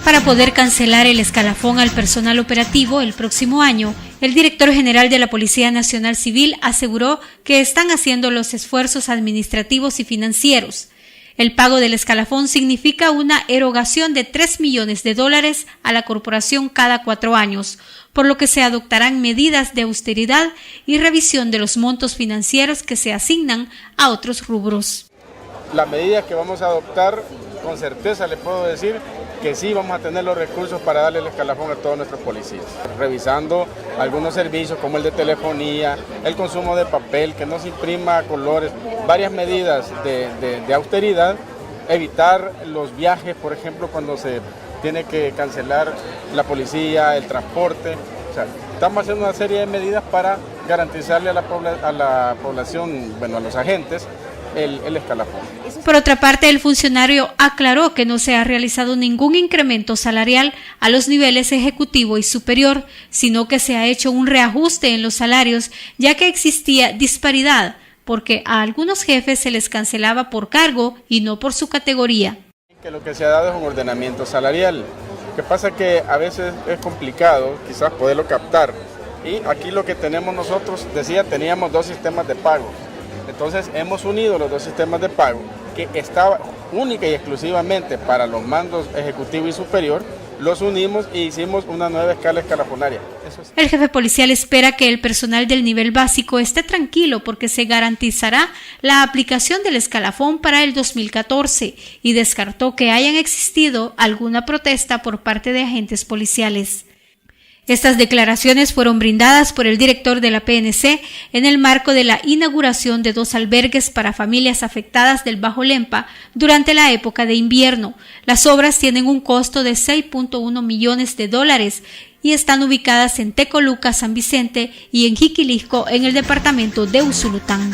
Para poder cancelar el escalafón al personal operativo el próximo año, el director general de la Policía Nacional Civil aseguró que están haciendo los esfuerzos administrativos y financieros. El pago del escalafón significa una erogación de $3 millones a la corporación cada 4 años, por lo que se adoptarán medidas de austeridad y revisión de los montos financieros que se asignan a otros rubros. La medida que vamos a adoptar, con certeza le puedo decir que sí vamos a tener los recursos para darle el escalafón a todos nuestros policías. Revisando algunos servicios como el de telefonía, el consumo de papel, que no se imprima colores, varias medidas de austeridad, evitar los viajes, por ejemplo, cuando se tiene que cancelar la policía, el transporte. O sea, estamos haciendo una serie de medidas para garantizarle a la población, bueno, a los agentes, el escalafón. Por otra parte, el funcionario aclaró que no se ha realizado ningún incremento salarial a los niveles ejecutivo y superior, sino que se ha hecho un reajuste en los salarios, ya que existía disparidad, porque a algunos jefes se les cancelaba por cargo y no por su categoría. Que lo que se ha dado es un ordenamiento salarial. Lo que pasa es que a veces es complicado quizás poderlo captar. Y aquí lo que tenemos nosotros, teníamos 2 sistemas de pago. Entonces hemos unido los 2 sistemas de pago, que estaba única y exclusivamente para los mandos ejecutivo y superior, los unimos e hicimos una nueva escala escalafonaria. El jefe policial espera que el personal del nivel básico esté tranquilo porque se garantizará la aplicación del escalafón para el 2014 y descartó que hayan existido alguna protesta por parte de agentes policiales. Estas declaraciones fueron brindadas por el director de la PNC en el marco de la inauguración de 2 albergues para familias afectadas del Bajo Lempa durante la época de invierno. Las obras tienen un costo de $6.1 millones y están ubicadas en Tecoluca, San Vicente y en Jiquilisco, en el departamento de Usulután.